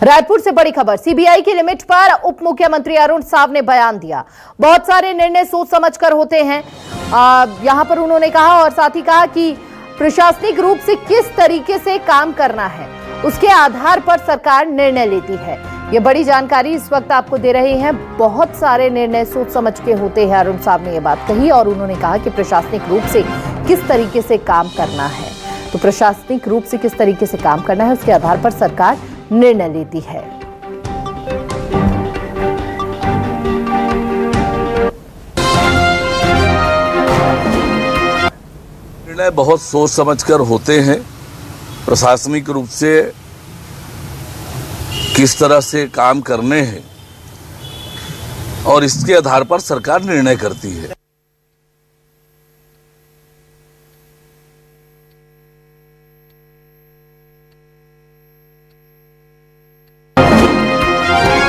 रायपुर से बड़ी खबर, सीबीआई की लिमिट पर उप मुख्यमंत्री अरुण साव ने बयान दिया। बहुत सारे निर्णय सोच समझकर होते हैं, यहां पर उन्होंने कहा और साथ ही कहा कि प्रशासनिक रूप से किस तरीके से काम करना है उसके आधार पर सरकार निर्णय लेती है। ये बड़ी जानकारी इस वक्त आपको दे रहे हैं। बहुत सारे निर्णय सोच समझ के होते हैं, अरुण साव ने यह बात कही और उन्होंने कहा कि प्रशासनिक रूप से किस तरीके से काम करना है, तो प्रशासनिक रूप से किस तरीके से काम करना है उसके आधार पर सरकार निर्णय लेती है। निर्णय बहुत सोच समझकर होते हैं। प्रशासनिक रूप से किस तरह से काम करने हैं और इसके आधार पर सरकार निर्णय करती है।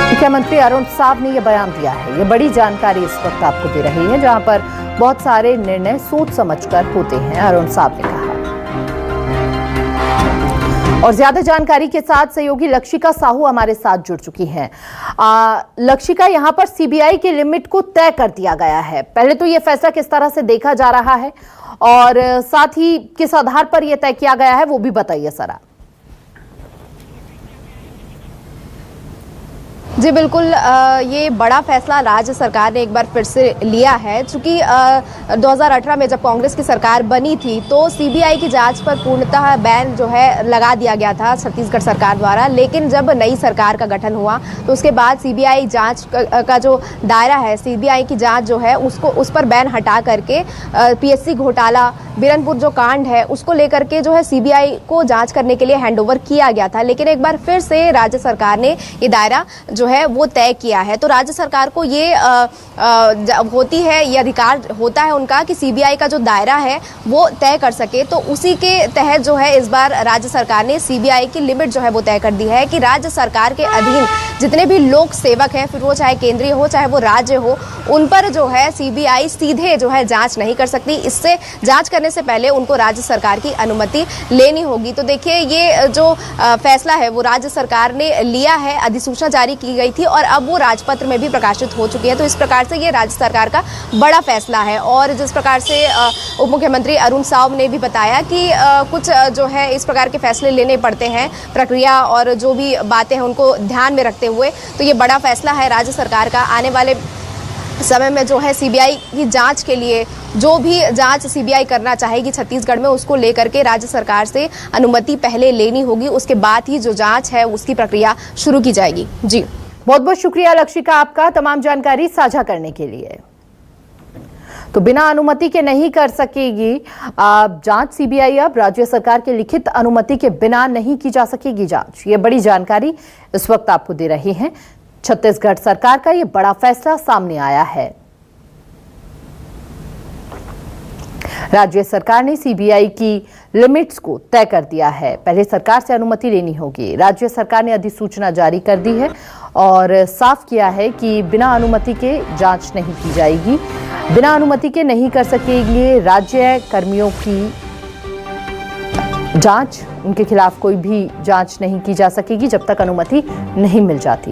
मुख्यमंत्री अरुण साव ने यह बयान दिया है। ये बड़ी जानकारी इस वक्त आपको दे रही है, जहां पर बहुत सारे निर्णय सोच समझकर होते हैं, अरुण साव ने कहा। और ज्यादा जानकारी के साथ सहयोगी लक्षिका साहू हमारे साथ जुड़ चुकी हैं। लक्षिका, यहां पर सीबीआई के लिमिट को तय कर दिया गया है। पहले तो यह फैसला किस तरह से देखा जा रहा है और साथ ही किस आधार पर यह तय किया गया है वो भी बताइए जरा। जी बिल्कुल, ये बड़ा फैसला राज्य सरकार ने एक बार फिर से लिया है। चूंकि 2018 में जब कांग्रेस की सरकार बनी थी तो सीबीआई की जांच पर पूर्णतः बैन जो है लगा दिया गया था छत्तीसगढ़ सरकार द्वारा। लेकिन जब नई सरकार का गठन हुआ तो उसके बाद सीबीआई जांच का जो दायरा है, सीबीआई की जांच जो है उस पर बैन हटा करके पीएससी घोटाला, बिरनपुर जो कांड है उसको लेकर के जो है सीबीआई को जांच करने के लिए हैंडओवर किया गया था। लेकिन एक बार फिर से राज्य सरकार ने ये दायरा जो है वो तय किया है। तो राज्य सरकार को ये होती है, ये अधिकार होता है उनका कि सीबीआई का जो दायरा है वो तय कर सके। तो उसी के तहत जो है इस बार राज्य सरकार ने सीबीआई की लिमिट जो है वो तय कर दी है कि राज्य सरकार के अधीन जितने भी लोक सेवक हैं, फिर वो चाहे केंद्रीय हो चाहे वो राज्य हो, उन पर जो है सीबीआई सीधे जो है जांच नहीं कर सकती। इससे जांच करने से पहले उनको राज्य सरकार की अनुमति लेनी होगी। तो देखिए, ये जो फैसला है वो राज्य सरकार ने लिया है, अधिसूचना जारी की गई थी और अब वो राजपत्र में भी प्रकाशित हो चुकी है। तो इस प्रकार से ये राज्य सरकार का बड़ा फैसला है। और जिस प्रकार से उप मुख्यमंत्री अरुण साव ने भी बताया कि कुछ जो है इस प्रकार के फैसले लेने पड़ते हैं, प्रक्रिया और जो भी बातें हैं उनको ध्यान में रखते हुए, तो ये बड़ा फैसला है राज्य सरकार का। आने वाले समय में जो है सीबीआई की जांच के लिए जो भी जांच सीबीआई करना चाहेगी छत्तीसगढ़ में, उसको लेकर के राज्य सरकार से अनुमति पहले लेनी होगी। उसके बाद ही जो जांच है उसकी प्रक्रिया शुरू की जाएगी। जी बहुत बहुत शुक्रिया लक्षिका आपका तमाम जानकारी साझा करने के लिए। तो बिना अनुमति के नहीं कर सकेगी जांच सीबीआई, अब राज्य सरकार के लिखित अनुमति के बिना नहीं की जा सकेगी जांच। ये बड़ी जानकारी इस वक्त आपको दे रहे हैं। छत्तीसगढ़ सरकार का ये बड़ा फैसला सामने आया है। राज्य सरकार ने सीबीआई की लिमिट्स को तय कर दिया है। पहले सरकार से अनुमति लेनी होगी। राज्य सरकार ने अधिसूचना जारी कर दी है और साफ किया है कि बिना अनुमति के जांच नहीं की जाएगी। बिना अनुमति के नहीं कर सकेंगे राज्य कर्मियों की जांच, उनके खिलाफ कोई भी जांच नहीं की जा सकेगी जब तक अनुमति नहीं मिल जाती।